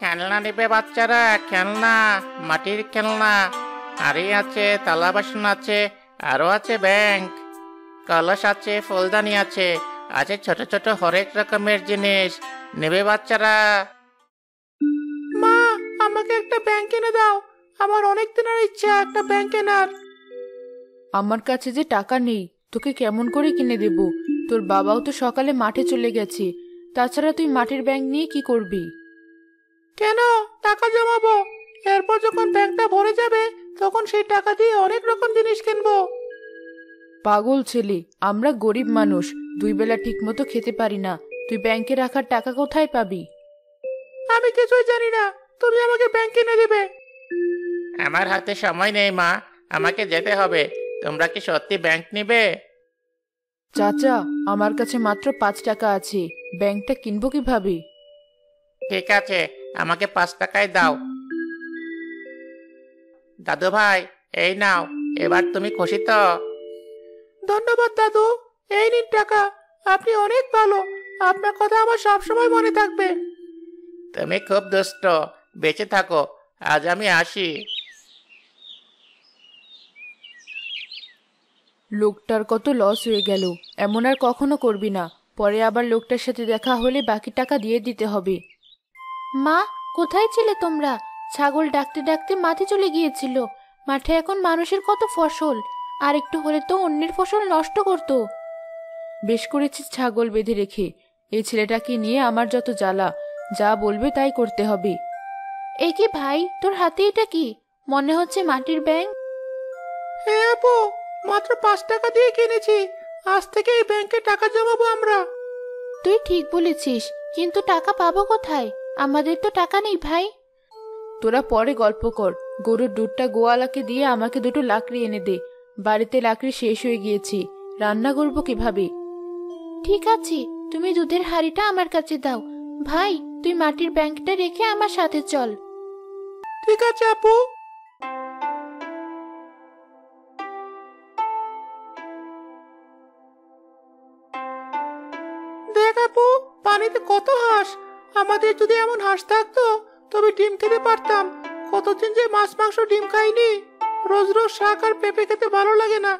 খেলনা নেবে বাচ্চারা, খেলনা, মাটির খেলনা। হাড়ি আছে, থালা বাসন আছে, আরো আছে ব্যাংক, কলস আছে, ফুলদানি আছে, আছে ছোট ছোট হরেক রকমের জিনিস। নেবে বাচ্চারা? মা, আমাকে একটা ব্যাংক কিনে দাও। আমার অনেক দিনের ইচ্ছা একটা ব্যাংক কেনার। আমার কাছে যে টাকা নেই, তোকে কেমন করে কিনে দেব? তোর বাবাও তো সকালে মাঠে চলে গেছে। তাছাড়া তুই মাটির ব্যাংক নিয়ে কি করবি? কেন, টাকা জমাবো। এরপর যখন ব্যাংকটা ভরে যাবে তখন সেই টাকা দিয়ে অনেক রকম জিনিস কিনবো। পাগল ছেলে, আমরা গরিব মানুষ, 2 বেলা ঠিক মতো খেতে পারি না। তুই ব্যাংকে রাখার টাকা কোথায় পাবি? আমি কিছুই জানি না, তুমি আমাকে ব্যাংক কিনে দিবে। আমার হাতে সময় নেই মা, আমাকে যেতে হবে। তোমরা কি সত্যি ব্যাংক নিবে? চাচা, আমার কাছে মাত্র 5 টাকা আছে, ব্যাংকটা কিনবো কিভাবে? ঠিক আছে, আমাকে 5 টাকায় দাও। দাদু ভাই, এই নাও। এবার তুমি খুশি তো? ধন্যবাদ দাদু, এই নিন টাকা। আপনি অনেক ভালো, আপনার কথা আমার সবসময় মনে থাকবে। তুমি খুব দুষ্ট, বেঁচে থাকো। আজ আমি আসি। লোকটার কত লস হয়ে গেল। এমন আর কখনো করবি না। পরে আবার লোকটার সাথে দেখা হলে বাকি টাকা দিয়ে দিতে হবে। মা, কোথায় ছিলে তোমরা? ছাগল ডাকতে ডাকতে মাঠে চলে গিয়েছিল। মাঠে এখন মানুষের কত ফসল, আর একটু হলে তো অন্যের ফসল নষ্ট করতো। বেশ করেছিস ছাগল বেঁধে রেখে। এই ছেলেটাকে নিয়ে আমার যত জ্বালা, যা বলবে তাই করতে হবে। এ কি ভাই, তোর হাতে এটা কি? মনে হচ্ছে মাটির ব্যাংক। হ্যাঁ আপু, মাত্র 5 টাকা দিয়ে কিনেছি। আজ থেকে এই ব্যাংকে টাকা জমাবো আমরা। তুই ঠিক বলেছিস, কিন্তু টাকা পাবো কোথায়? আমাদের তো টাকা নেই ভাই। তোরা পরে গল্প কর। গরুর দুধটা গোয়ালাকে দিয়ে আমাকে 2টো লাকড়ি এনে দে। বাড়িতে লাকড়ি শেষ হয়ে গিয়েছে, রান্না করবো কিভাবে? ঠিক আছে, তুমি দুধের হাঁড়িটা আমার কাছে দাও। ভাই, তুই মাটির ব্যাংকটা রেখে আমার সাথে চল। ঠিক আছে আপু। দেখ আপু, পানিতে কত হাঁস। আমাদের যদি এমন হাঁস থাকতো তবে ডিম খেতে পারতাম। কতদিন যে মাছ মাংস ডিম খাইনি। রোজ রোজ শাক আর পেঁপে খেতে ভালো লাগে না।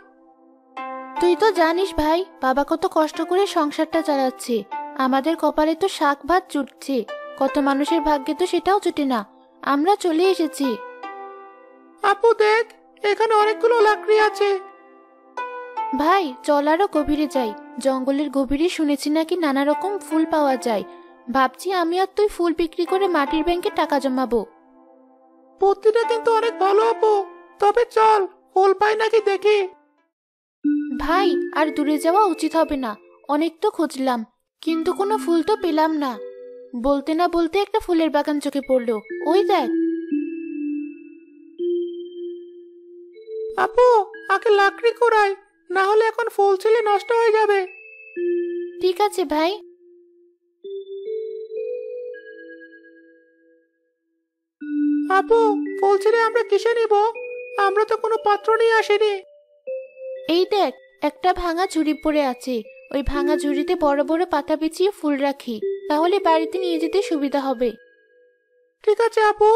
তুই তো জানিস ভাই, বাবা কত কষ্ট করে সংসারটা চালাচ্ছে। আমাদের কপালে তো শাক ভাত জুটছে, কত মানুষের ভাগ্যে তো সেটাও জুটে না। আমরা চলে এসেছি। আপু দেখ, এখানে অনেকগুলো লাকড়ি আছে। ভাই, চল আরো গভীরে যাই। জঙ্গলের গভীরে শুনেছি নাকি নানা রকম ফুল পাওয়া যায়। ভাবছি আমি আর তুই ফুল বিক্রি করে মাটির ব্যাংকে টাকা জমাবো। বুদ্ধিটা কিন্তু অনেক ভালো আপু। তবে চল, ফুল পাই নাকি দেখি। ভাই, আর দূরে যাওয়া উচিত হবে না। অনেক তো খুঁজলাম, কিন্তু কোনো ফুল তো পেলাম না। বলতে না বলতে একটা ফুলের বাগান চোখে পড়লো। ওই দেখ। আপু, আগে লাকড়ি কুড়াই, না হলে এখন ফুল ছিলে নষ্ট হয়ে যাবে। ঠিক আছে ভাই। আপু, ফুল ছিলে আমরা কিসে নিব? আমরা তো কোনো পাত্র নিয়ে আসিনি। এই দেখ, একটা ভাঙা ঝুড়ি পড়ে আছে। ওই ভাঙা ঝুড়িতে বড় বড় পাতা বিছিয়ে ফুল রাখি, তাহলে বাড়িতে নিয়ে যেতে সুবিধা হবে। ঠিক আছে আপু।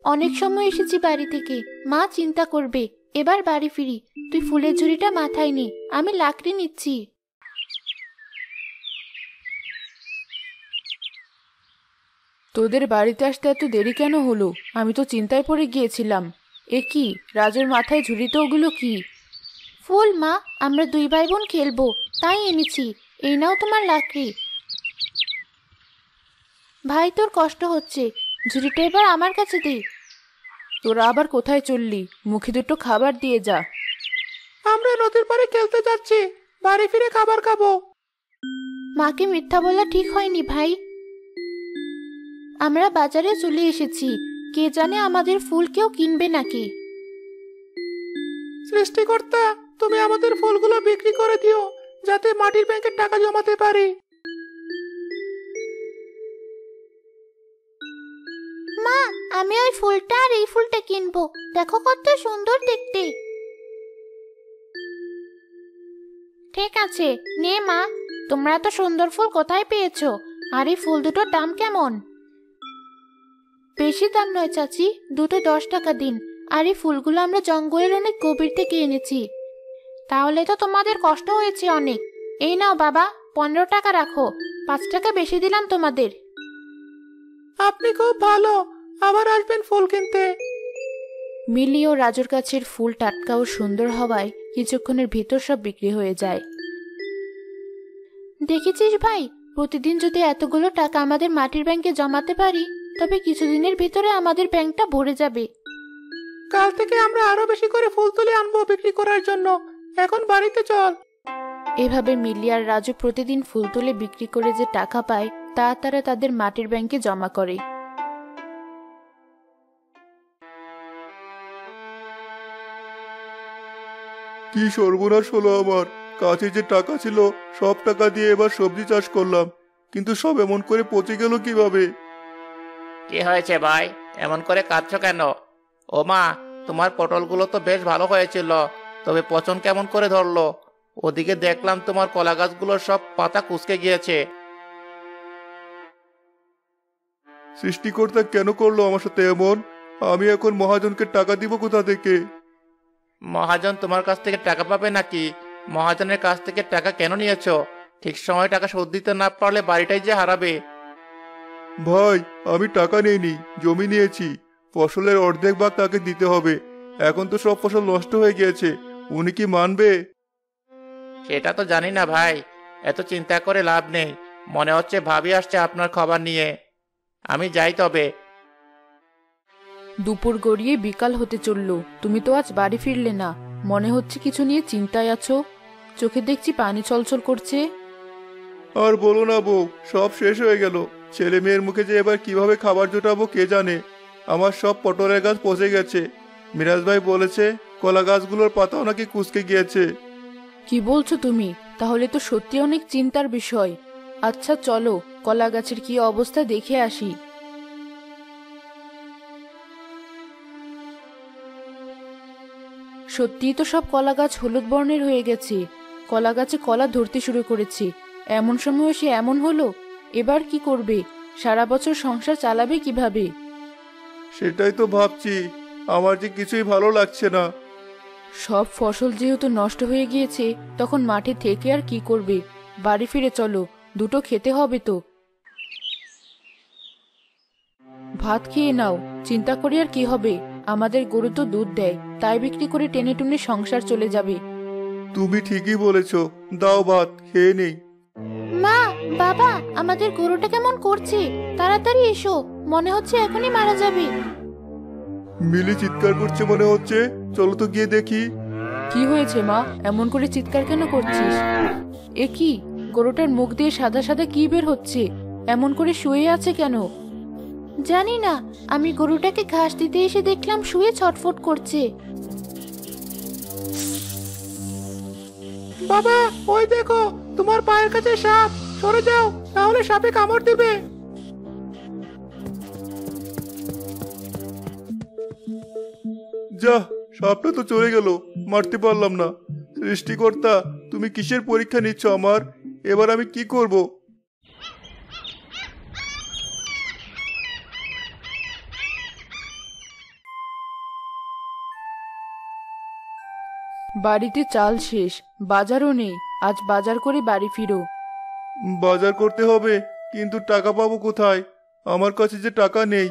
অনেক সময় এসেছি বাড়ি থেকে, মা চিন্তা করবে। এবার বাড়ি ফিরি। তুই ফুলের ঝুড়িটা মাথায় নে, আমি লাকড়ি নিচ্ছি। তোদের বাড়িতে আসতে এত দেরি কেন হলো? আমি তো চিন্তায় পড়ে গিয়েছিলাম। এ কি, রাজুর মাথায় ঝুড়িতে ওগুলো কি? ফুল মা, আমরা 2 ভাই বোন খেলবো, তাই এনেছি। এই নাও তোমার লাকড়ি। ভাই, তোর কষ্ট হচ্ছে, ঝুড়িটা এবার আমার কাছে দে। তোরা আবার কোথায় চললি? মুখে 2টো খাবার দিয়ে যা। আমরা নদীর পাড়ে খেলতে যাচ্ছি, বাড়ি ফিরে খাবার খাবো। মাকে মিথ্যা বলা ঠিক হয়নি ভাই। আমরা বাজারে চলে এসেছি, কে জানে আমাদের ফুল কেউ কিনবে নাকি। সৃষ্টিকর্তা, তুমি আমাদের ফুলগুলো বিক্রি করে দিও, যাতে মাটির ব্যাংকে টাকা জমাতে পারি। মা, আমি ওই ফুলটা আর এই ফুলটা কিনবো। দেখো কত সুন্দর দেখতে। ঠিক আছে, নে মা। তোমরা এত সুন্দর ফুল কোথায় পেয়েছো? আর এই ফুল দুটোর দাম কেমন? বেশি দাম নয় চাচি, দুটো 10 টাকা দিন। আর এই ফুলগুলো আমরা জঙ্গলের অনেক গভীর থেকে এনেছি। তাহলে তো তোমাদের কষ্ট হয়েছে অনেক। এই নাও বাবা, 15 টাকা রাখো। 5 টাকা বেশি দিলাম তোমাদের। আপনি খুব ভালো, আবার আসবেন ফুল কিনতে। মিলি ও রাজুর গাছের ফুল টাটকা ও সুন্দর হওয়ায় কিছুক্ষণের ভিতর সব বিক্রি হয়ে যায়। দেখেছিস ভাই, প্রতিদিন যদি এতগুলো টাকা আমাদের মাটির ব্যাংকে জমাতে পারি, তবে কিছুদিনের ভিতরে আমাদের ব্যাংকটা ভরে যাবে। কাল থেকে আমরা আরো বেশি করে ফুল তুলে আনবো বিক্রি করার জন্য। এখন বাড়িতে চল। এভাবে মিলি আর রাজু প্রতিদিন ফুল তুলে বিক্রি করে যে টাকা পায়, তা তারা তাদের মাটির ব্যাংকে জমা করে। কি সর্বনাশ হলো আমার! কাছে যে টাকা ছিল সব টাকা দিয়ে এবার সবজি চাষ করলাম, কিন্তু সব এমন করে পচে গেল কিভাবে? কি হয়েছে ভাই, এমন করে কাঁদছো কেন? ও মা, তোমার পটলগুলো তো বেশ ভালো হয়েছিল, তবে পচন কেমন করে ধরলো? ওদিকে দেখলাম তোমার কলা গাছগুলোর সব পাতা কুঁচকে গিয়েছে। সৃষ্টিকর্তা কেন করলো আমার সাথে এমন? আমি এখন মহাজনকে টাকা দিব কোথা থেকে? মহাজন তোমার কাছ থেকে টাকা পাবে নাকি? মহাজনের কাছ থেকে টাকা কেন নিয়েছো? ঠিক সময় টাকা শোধ দিতে না পারলে বাড়িটাই যে হারাবে। ভাই, আমি টাকা নেইনি, জমি নিয়েছি। ফসলের অর্ধেক ভাগ তাকে দিতে হবে। এখন তো সব ফসল নষ্ট হয়ে গিয়েছে, উনি কি মানবে? সেটা তো জানি না ভাই, এত চিন্তা করে লাভ নেই। মনে হচ্ছে ভাবি আসছে আপনার খবর নিয়ে। আমি যাই তবে। দুপুর গড়িয়ে বিকাল হতে চলল, তুমি তো আজ বাড়ি ফিরলে না। মনে হচ্ছে কিছু নিয়ে চিন্তায় আছো। চোখে দেখছি পানি ছলছল করছে। আর বলো না বউ, সব শেষ হয়ে গেল। ছেলে মেয়ের মুখে যে এবার কিভাবে খাবার জোটাবো কে জানে। আমার সব পটলের গাছ পচে গেছে। মিরাজ ভাই বলেছে কলা গাছগুলোর পাতাও নাকি কুঁচকে গিয়েছে। কি বলছো তুমি? তাহলে তো সত্যি অনেক চিন্তার বিষয়। আচ্ছা চলো, কলা গাছের কি অবস্থা দেখে আসি। সত্যিই তো সব কলা গাছ হলুদ বর্ণের হয়ে গেছে। কলা গাছে কলা ধরতে শুরু করেছে। এমন সময় সে এমন হলো। এবার কি করবে? সারা বছর সংসার চালাবে কিভাবে? সেটাই তো ভাবছি, আমার যে কিছুই ভালো লাগছে না। সব ফসল যেহেতু নষ্ট হয়ে গিয়েছে, তখন মাঠে থেকে আর কি করবে? বাড়ি ফিরে চলো, দুটো খেতে হবে তো। ভাত খেয়ে নাও, চিন্তা করি আর কি হবে। আমাদের গরু তো দুধ দেয়, তাই বিক্রি করে টেনে টুনে সংসার চলে যাবে। তুমি ঠিকই বলেছ, দাও ভাত খেয়ে নেই। মা, বাবা, আমাদের গরুটা কেমন করছে? তাড়াতাড়ি এসো, মনে হচ্ছে এখনই মারা যাবে। মিলি চিৎকার করছে মনে হচ্ছে, চলো তো গিয়ে দেখি। কি হয়েছে মা, এমন করে চিৎকার কেন করছিস? এ কি, গরুটার মুখ দিয়ে সাদা সাদা কি বের হচ্ছে? এমন করে শুয়ে আছে কেন? জানি না, আমি গরুটাকে ঘাস দিতে এসে দেখলাম শুয়ে ছটফট করছে। বাবা, ওই দেখো, তোমার পায়ের কাছে সাপ। সরে যাও, তাহলে সাপে কামড় দিবে। যা, সাপটা তো চলে গেল, মারতে পারলাম না। সৃষ্টিকর্তা, তুমি কিসের পরীক্ষা নিচ্ছ আমার? এবার আমি কি করব? বাড়িতে চাল শেষ, বাজারও নেই। আজ বাজার করে বাড়ি ফিরো। বাজার করতে হবে, কিন্তু টাকা পাবো কোথায়? আমার কাছে যে টাকা নেই।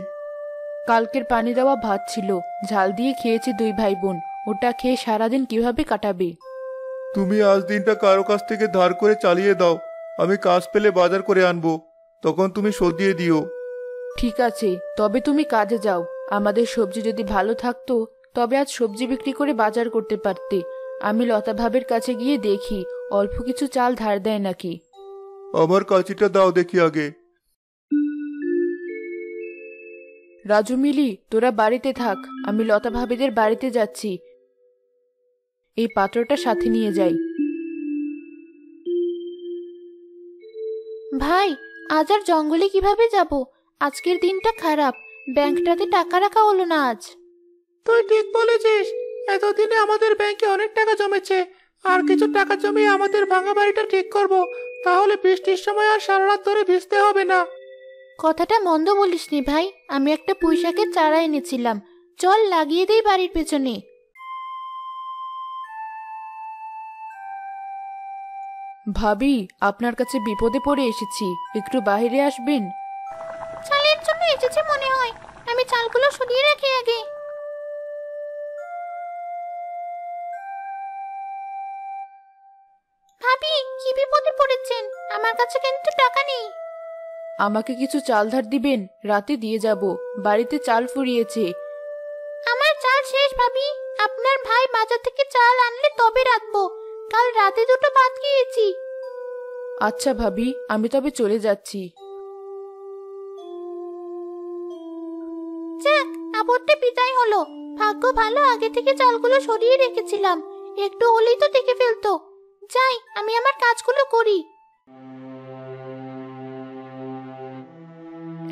কালকের পানি দেওয়া ভাত ছিল, ঝাল দিয়ে খেয়েছে 2 ভাই বোন। ওটা খেয়ে সারাদিন কিভাবে কাটাবে? তুমি আজ দিনটা কারো কাছ থেকে ধার করে চালিয়ে দাও। আমি কাজ পেলে বাজার করে আনবো, তখন তুমি শোধ দিয়ে দিও। ঠিক আছে, তবে তুমি কাজে যাও। আমাদের সবজি যদি ভালো থাকতো, তবে আজ সবজি বিক্রি করে বাজার করতে পারতে। আমি লতা ভাবের কাছে গিয়ে দেখি অল্প কিছু চাল ধার দেয় নাকি। আমার কাঁচিটা দাও দেখি আগে। রাজু, মিলি, তোরা বাড়িতে থাক, আমি লতা ভাবিদের বাড়িতে যাচ্ছি। এই পাত্রটা সাথে নিয়ে যাই। ভাই, আজ আর জঙ্গলে কিভাবে যাব? আজকের দিনটা খারাপ, ব্যাংকটাতে টাকা রাখা হলো না আজ। তুই ঠিক বলেছিস, এতদিনে আমাদের ব্যাংকে অনেক টাকা জমেছে। আর কিছু টাকা জমিয়ে আমাদের ভাঙা বাড়িটা ঠিক করব, তাহলে বৃষ্টির সময় আর সারা রাত ধরে ভিজতে হবে না। কথাটা মন্দ বলিসনি ভাই, আমি একটা পুঁইশাকের চারা এনেছিলাম, চল লাগিয়ে দেই বাড়ির পেছনে। ভাবি, আপনার কাছে বিপদে পড়ে এসেছি, একটু বাইরে আসবেন? চালের জন্য এসেছে মনে হয়, আমি চালগুলো সরিয়ে রাখি আগে। ভাবি, কি বিপদে পড়েছেন? আমার কাছে কিন্তু টাকা নেই। আমাকে কিছু চাল ধার দিবেন, রাতে দিয়ে যাব, বাড়িতে চাল ফুরিয়েছে। আমার চাল শেষ ভাবি, আপনার ভাই বাজার থেকে চাল আনলে তবে রাখবো, কাল রাতে দুটো ভাত খেয়েছি। আচ্ছা ভাবি, আমি তবে চলে যাচ্ছি। যাক, আপদটা বিদায় হলো। ভাগ্য ভালো, আগে থেকে চালগুলো সরিয়ে রেখেছিলাম, একটু হলেই তো দেখে ফেলতো। যাই, আমি আমার কাজগুলো করি।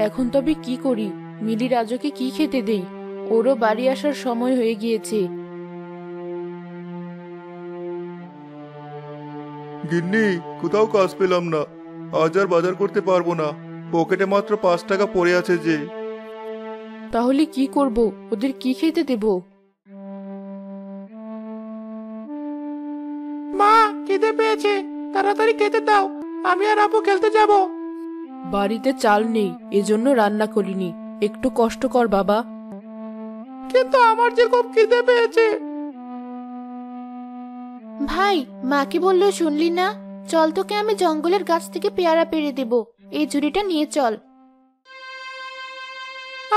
এখন তবে কি করি? মিলি রাজুকে কি খেতে দেই? ওরও বাড়ি আসার সময় হয়ে গিয়েছে। গিন্নি, কোথাও কাজ পেলাম না, আজ আর বাজার করতে পারবো না, পকেটে মাত্র 5 টাকা পড়ে আছে যে। তাহলে কি করব? ওদের কি খেতে দেব? মা, খিদে পেয়েছে, তাড়াতাড়ি খেতে দাও, আমি আর আপু খেলতে যাব। বাড়িতে চাল নেই, এজন্য রান্না করিনি, একটু কষ্ট কর বাবা। কিন্তু আমার যে খুব খিদে পেয়েছে। ভাই, মা কি বললো শুনলি না? চল, তোকে আমি জঙ্গলের গাছ থেকে পেয়ারা পেড়ে দেব, এই ঝুড়িটা নিয়ে চল।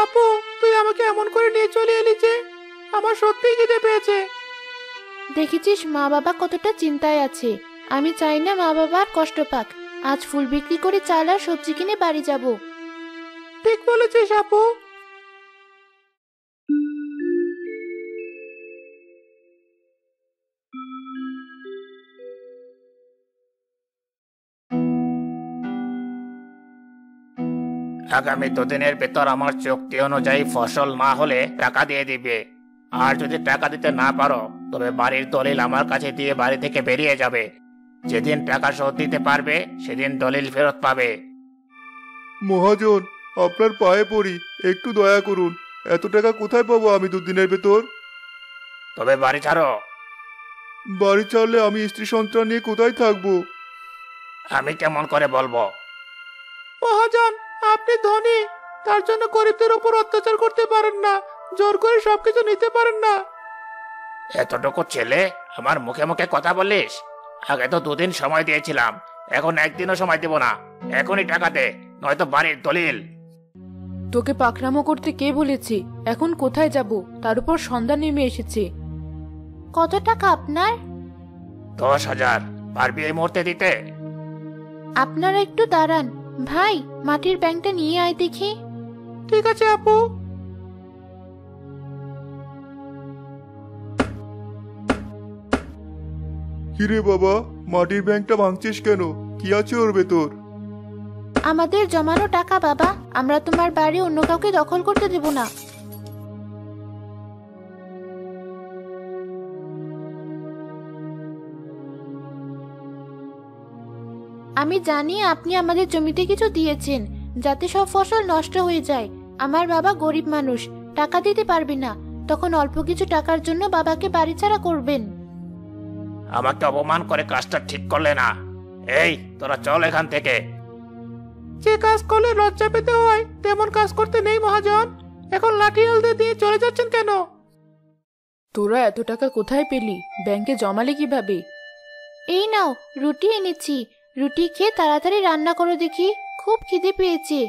আপু, তুই আমাকে এমন করে নিয়ে চলে এলি যে, আমার সত্যিই খিদে পেয়েছে। দেখেছিস মা বাবা কতটা চিন্তায় আছে, আমি চাই না মা বাবা আর কষ্ট পাক। আজ ফুল বিক্রি করে চাল আর সবজি কিনে বাড়ি যাব। ঠিক বলেছিস আপু। আগামী 2 দিনের ভেতর আমার চুক্তি অনুযায়ী ফসল না হলে টাকা দিয়ে দিবে। আর যদি টাকা দিতে না পারো, তবে বাড়ির দলিল আমার কাছে দিয়ে বাড়ি থেকে বেরিয়ে যাবে। যেদিন টাকা শোধ দিতে পারবে, সেদিন দলিল ফেরত পাবে। মহাজন, আপনার পায়ে পড়ি, একটু দয়া করুন, এত টাকা কোথায় পাবো আমি 2 দিনের ভেতর? তবে বাড়ি ছাড়ো। বাড়ি ছাড়লে আমি স্ত্রী সন্তান নিয়ে কোথায় থাকবো? আমি কেমন করে বলবো? মহাজন, আপনি ধনী, তার জন্য গরিবদের উপর অত্যাচার করতে পারেন না, জোর করে সবকিছু নিতে পারেন না। এতটুকু ছেলে আমার মুখে মুখে কথা বলিস? আগে তো 2 দিন সময় দিয়েছিলাম, এখন 1 দিনও সময় দেব না। এখনই টাকা দে, নয়তো বাড়ির দলিল। তোকে পাকড়ামো করতে কে বলেছে? এখন কোথায় যাব? তার উপর সন্ধ্যা নেমে এসেছে। কত টাকা আপনার? 10,000। পারবি এই মুহূর্তে দিতে? আপনারা একটু দাঁড়ান ভাই, মাটির ব্যাংকটা নিয়ে আয় দেখি। ঠিক আছে আপু। কিরে বাবা, মাটির ব্যাংকটা ভাঙছিস কেন? কি আছে ওর ভেতর? আমাদের জমানো টাকা বাবা, আমরা তোমার বাড়ি অন্য কাউকে দখল করতে দেব না। আমি জানি আপনি আমাদের জমিতে কিছু দিয়েছেন, যাতে সব ফসল নষ্ট হয়ে যায়। আমার বাবা গরিব মানুষ, টাকা দিতে পারবে না, তখন অল্প কিছু টাকার জন্য বাবাকে বাড়ি ছাড়া করবেন। আমাকে অপমান করে কাজটা ঠিক করলে না। এই, তোরা চল এখান থেকে। যে কাজ করলে লজ্জা পেতে হয়, তেমন কাজ করতে নেই মহাজন। এখন লাঠি হালদে দিয়ে চলে যাচ্ছেন কেন? তোরা এত টাকা কোথায় পেলি? ব্যাংকে জমালে কিভাবে? এই নাও, রুটি এনেছি, রুটি খেয়ে তাড়াতাড়ি রান্না করো দেখি, খুব খিদে পেয়েছে।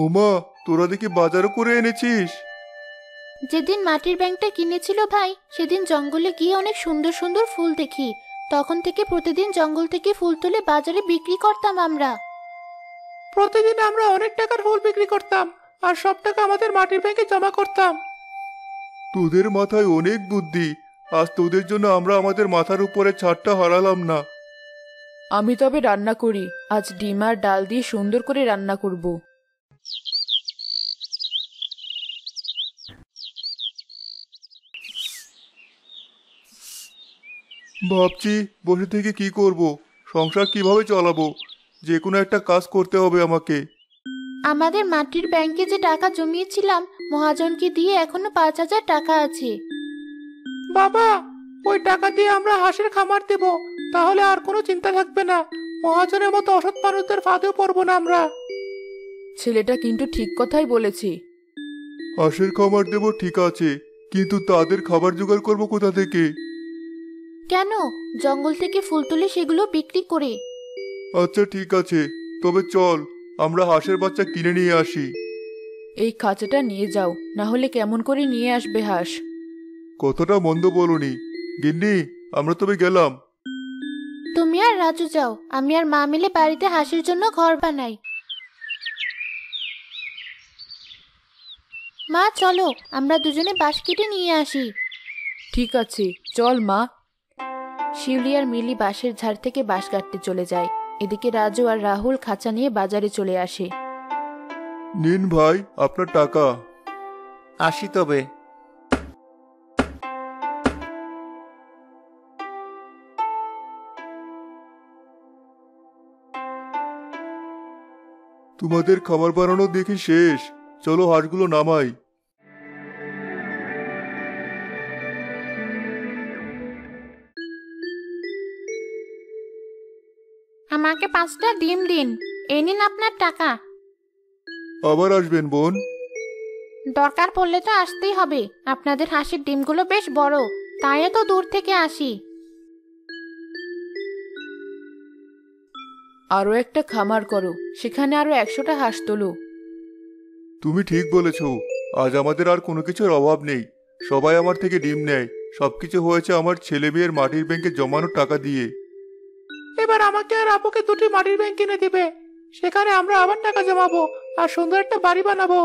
উমা, তোরা দেখি বাজারও করে এনেছিস। যেদিন মাটির ব্যাংকটা কিনেছিল ভাই, সেদিন জঙ্গলে গিয়ে অনেক সুন্দর সুন্দর ফুল দেখি, তখন থেকে প্রতিদিন জঙ্গল থেকে ফুল তুলে বাজারে বিক্রি করতাম আমরা। প্রতিদিন আমরা অনেক টাকার ফুল বিক্রি করতাম, আর সব টাকা আমাদের মাটির ব্যাংকে জমা করতাম। তোদের মাথায় অনেক বুদ্ধি, আজ তোদের জন্য আমরা আমাদের মাথার উপরে ছাদটা হারালাম না। আমি তবে রান্না করি, আজ ডিম আর ডাল দিয়ে সুন্দর করে রান্না করব। ভাবছি বসে থেকে কি করব, সংসার কিভাবে চালাবো। যে কোনো একটা কাজ করতে হবে আমাকে। আমাদের মাটির ব্যাংকে যে টাকা জমিয়েছিলাম মহাজনকে দিয়ে এখনো 5,000 টাকা আছে। বাবা, ওই টাকা দিয়ে আমরা হাঁসের খামার দেব, তাহলে আর কোনো চিন্তা থাকবে না। মহাজনের মতো অসৎ মানুষদের ফাঁদেও পড়বো না আমরা। ছেলেটা কিন্তু ঠিক কথাই বলেছে। হাঁসের খামার দেব ঠিক আছে, কিন্তু তাদের খাবার জোগাড় করব কোথা থেকে? কেন, জঙ্গল থেকে ফুল তুলে সেগুলো বিক্রি করে। আচ্ছা ঠিক আছে, তবে চল আমরা হাঁসের বাচ্চা কিনে নিয়ে আসি। এই খাঁচাটা নিয়ে যাও, না হলে কেমন করে নিয়ে আসবে হাঁস? কতটা মন্দ বলনি গিন্নি, আমরা তবে গেলাম। তুমি আর রাজু যাও, আমি আর মা মিলে বাড়িতে হাঁসের জন্য ঘর বানাই। মা চলো, আমরা দুজনে বাঁশ কেটে নিয়ে আসি। ঠিক আছে, চল মা। শিউলি আর মিলি বাঁশের ঝাড় থেকে বাঁশ কাটতে চলে যায়। এদিকে রাজু আর রাহুল খাঁচা নিয়ে বাজারে চলে আসে। নিন ভাই আপনার টাকা। আসি তবে। তোমাদের খাবার বানানো দেখি শেষ, চলো হাঁসগুলো নামাই। আমাকে 5টা ডিম দিন, এই নিন আপনার টাকা। আবার আসবেন বোন? দরকার পড়লে তো আসতেই হবে, আপনাদের হাঁসের ডিমগুলো বেশ বড়, তাই তো দূর থেকে আসি। আরো একটা খামার করো, সেখানে আরো 100টা হাঁস তোলো। তুমি ঠিক বলেছ, আজ আমাদের আর কোনো কিছুর অভাব নেই। সবাই আমার থেকে ডিম নেয়, সবকিছু হয়েছে আমার ছেলে মেয়ের মাটির ব্যাংকে জমানো টাকা দিয়ে। এবার আমাকে আর আপুকে 2টি মাটির ব্যাংক কিনে দিবে, সেখানে আমরা আবার টাকা জমাবো আর সুন্দর একটা বাড়ি বানাবো।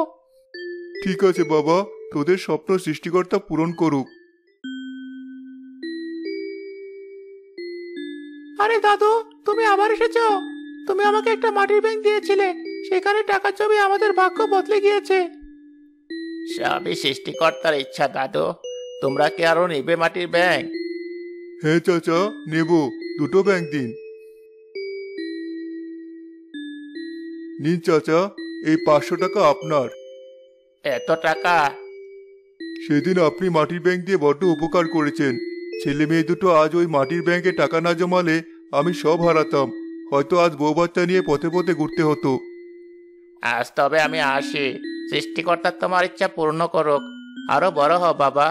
ঠিক আছে বাবা, তোদের স্বপ্ন সৃষ্টিকর্তা পূরণ করুক। আরে দাদু, তুমি আবার এসেছো। তুমি আমাকে একটা মাটির ব্যাংক দিয়েছিলে, সেখানে টাকা জমি আমাদের ভাগ্য বদলে গিয়েছে। সবই সৃষ্টিকর্তার ইচ্ছা দাদু। তোমরা কি আরো নেবে মাটির ব্যাংক? হ্যাঁ চাচা, নেব, 2টো ব্যাংক দিন। নিন চাচা, এই 500 টাকা আপনার। এত টাকা? সেদিন আপনি মাটির ব্যাংক দিয়ে বড্ড উপকার করেছেন। ছেলে মেয়ে দুটো আজ ওই মাটির ব্যাংকে টাকা না জমালে আমি সব হারাতাম। হয়তো আজ বউ বাচ্চা নিয়ে পথে পথে ঘুরতে হতো। আজ তবে আমি আসি। সৃষ্টিকর্তা তোমার ইচ্ছা পূর্ণ করুক। আরো বড় হও বাবা।